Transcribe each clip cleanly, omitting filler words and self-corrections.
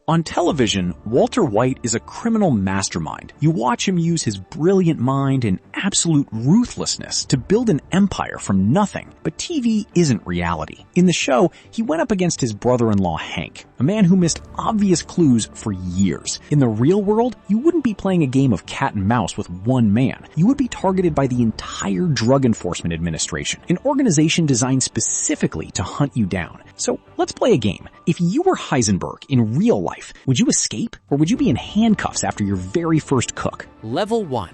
On television, Walter White is a criminal mastermind. You watch him use his brilliant mind and absolute ruthlessness to build an empire from nothing. But TV isn't reality. In the show, he went up against his brother-in-law Hank, a man who missed obvious clues for years. In the real world, you wouldn't be playing a game of cat and mouse with one man. You would be targeted by the entire Drug Enforcement Administration, an organization designed specifically to hunt you down. So let's play a game. If you were Heisenberg in real life, would you escape or would you be in handcuffs after your very first cook? Level 1.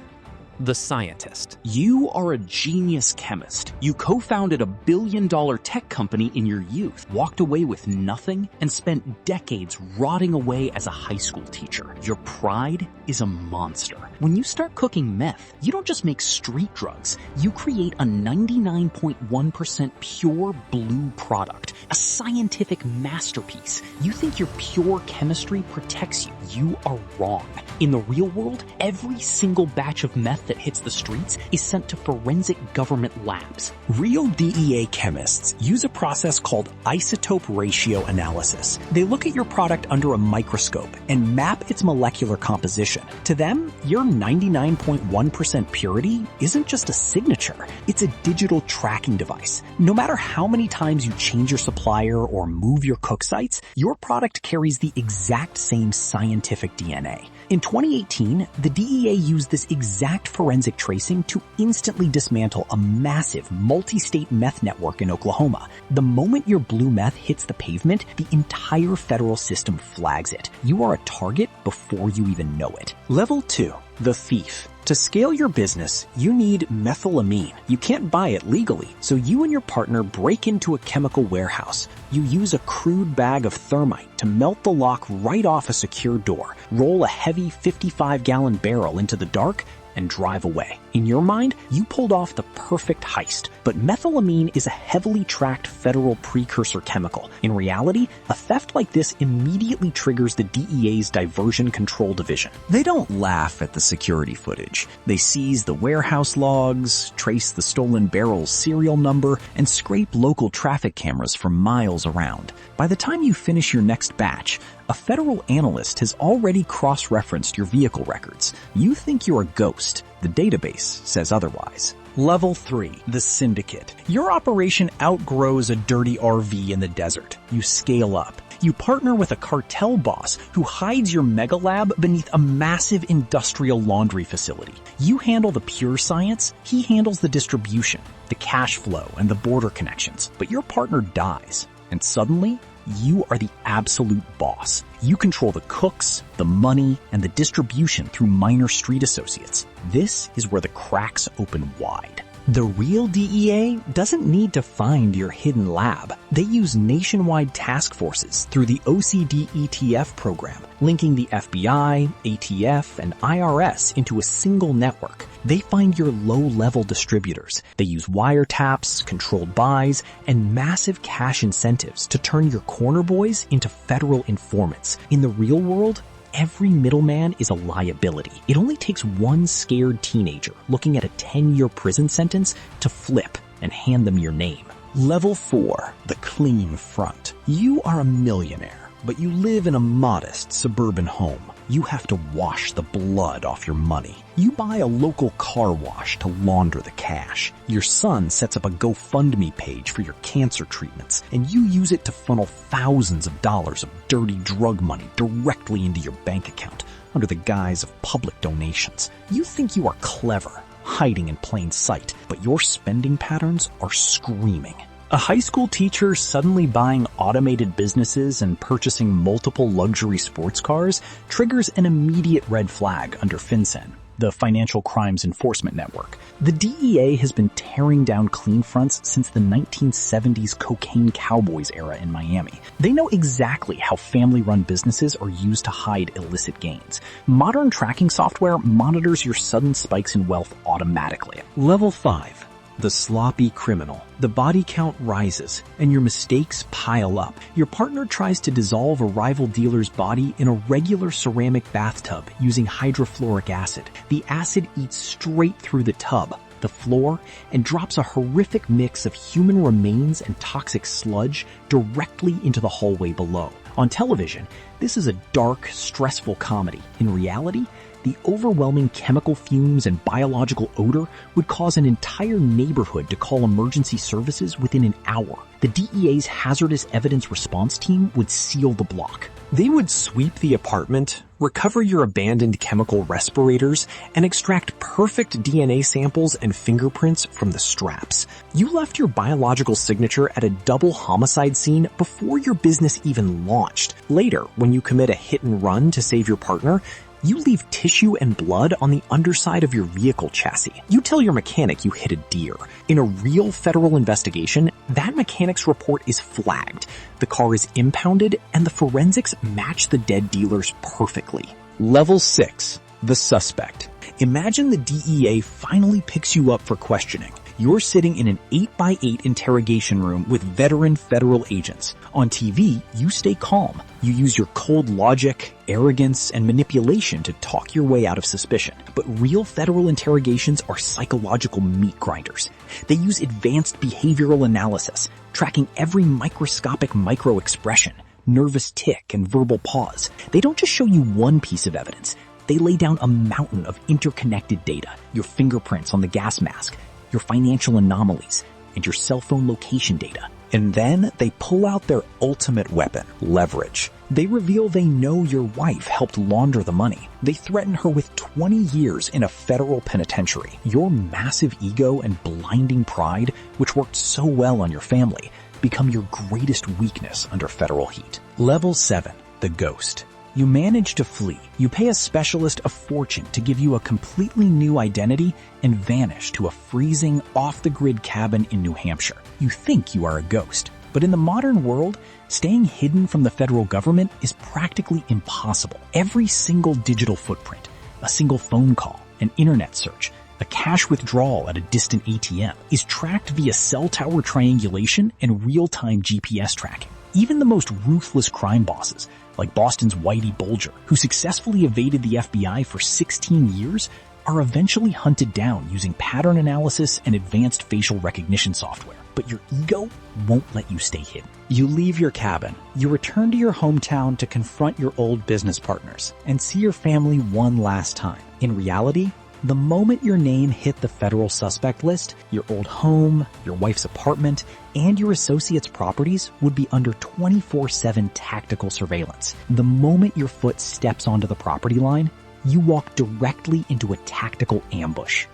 The Scientist. You are a genius chemist. You co-founded a billion-dollar tech company in your youth, walked away with nothing, and spent decades rotting away as a high school teacher. Your pride is a monster. When you start cooking meth, you don't just make street drugs. You create a 99.1% pure blue product, a scientific masterpiece. You think your pure chemistry protects you. You are wrong. In the real world, every single batch of meth that hits the streets is sent to forensic government labs. Real DEA chemists use a process called isotope ratio analysis. They look at your product under a microscope and map its molecular composition. To them, your 99.1% purity isn't just a signature, it's a digital tracking device. No matter how many times you change your supplier or move your cook sites, your product carries the exact same scientific DNA. In 2018, the DEA used this exact forensic tracing to instantly dismantle a massive multi-state meth network in Oklahoma. The moment your blue meth hits the pavement, the entire federal system flags it. You are a target before you even know it. Level 2. The Thief. To scale your business, you need methylamine. You can't buy it legally, so you and your partner break into a chemical warehouse. You use a crude bag of thermite to melt the lock right off a secure door, roll a heavy 55-gallon barrel into the dark, and drive away. In your mind, you pulled off the perfect heist, but methylamine is a heavily tracked federal precursor chemical. In reality, a theft like this immediately triggers the DEA's Diversion Control Division. They don't laugh at the security footage. They seize the warehouse logs, trace the stolen barrel's serial number, and scrape local traffic cameras for miles around. By the time you finish your next batch, a federal analyst has already cross-referenced your vehicle records. You think you're a ghost. The database says otherwise. Level 3. The Syndicate. Your operation outgrows a dirty RV in the desert. You scale up. You partner with a cartel boss who hides your mega lab beneath a massive industrial laundry facility. You handle the pure science, he handles the distribution, the cash flow, and the border connections. But your partner dies. And suddenly, you are the absolute boss. You control the cooks, the money, and the distribution through minor street associates. This is where the cracks open wide. The real DEA doesn't need to find your hidden lab. They use nationwide task forces through the OCD-ETF program, linking the FBI, ATF, and IRS into a single network. They find your low-level distributors. They use wiretaps, controlled buys, and massive cash incentives to turn your corner boys into federal informants. In the real world, every middleman is a liability. It only takes one scared teenager looking at a 10-year prison sentence to flip and hand them your name. Level 4. The Clean Front. You are a millionaire, but you live in a modest suburban home. You have to wash the blood off your money. You buy a local car wash to launder the cash. Your son sets up a GoFundMe page for your cancer treatments, and you use it to funnel thousands of dollars of dirty drug money directly into your bank account under the guise of public donations. You think you are clever, hiding in plain sight, but your spending patterns are screaming. A high school teacher suddenly buying automated businesses and purchasing multiple luxury sports cars triggers an immediate red flag under FinCEN, the Financial Crimes Enforcement Network. The DEA has been tearing down clean fronts since the 1970s cocaine cowboys era in Miami. They know exactly how family-run businesses are used to hide illicit gains. Modern tracking software monitors your sudden spikes in wealth automatically. Level 5. The Sloppy Criminal. The body count rises, and your mistakes pile up. Your partner tries to dissolve a rival dealer's body in a regular ceramic bathtub using hydrofluoric acid. The acid eats straight through the tub, the floor, and drops a horrific mix of human remains and toxic sludge directly into the hallway below. On television, this is a dark, stressful comedy. In reality, the overwhelming chemical fumes and biological odor would cause an entire neighborhood to call emergency services within an hour. The DEA's hazardous evidence response team would seal the block. They would sweep the apartment, recover your abandoned chemical respirators, and extract perfect DNA samples and fingerprints from the straps. You left your biological signature at a double homicide scene before your business even launched. Later, when you commit a hit and run to save your partner, you leave tissue and blood on the underside of your vehicle chassis. You tell your mechanic you hit a deer. In a real federal investigation, that mechanic's report is flagged. The car is impounded, and the forensics match the dead dealers perfectly. Level 6. The suspect. Imagine the DEA finally picks you up for questioning. You're sitting in an 8x8 interrogation room with veteran federal agents. On TV, you stay calm. You use your cold logic, arrogance, and manipulation to talk your way out of suspicion. But real federal interrogations are psychological meat grinders. They use advanced behavioral analysis, tracking every microscopic micro-expression, nervous tick, and verbal pause. They don't just show you one piece of evidence. They lay down a mountain of interconnected data, your fingerprints on the gas mask, your financial anomalies, and your cell phone location data. And then they pull out their ultimate weapon, leverage. They reveal they know your wife helped launder the money. They threaten her with 20 years in a federal penitentiary. Your massive ego and blinding pride, which worked so well on your family, become your greatest weakness under federal heat. Level 7. The ghost. You manage to flee. You pay a specialist a fortune to give you a completely new identity and vanish to a freezing, off-the-grid cabin in New Hampshire. You think you are a ghost. But in the modern world, staying hidden from the federal government is practically impossible. Every single digital footprint, a single phone call, an internet search, a cash withdrawal at a distant ATM is tracked via cell tower triangulation and real-time GPS tracking. Even the most ruthless crime bosses, like Boston's Whitey Bulger, who successfully evaded the FBI for 16 years, are eventually hunted down using pattern analysis and advanced facial recognition software. But your ego won't let you stay hidden. You leave your cabin. You return to your hometown to confront your old business partners and see your family one last time. In reality, the moment your name hit the federal suspect list, your old home, your wife's apartment, and your associates' properties would be under 24/7 tactical surveillance. The moment your foot steps onto the property line, you walk directly into a tactical ambush.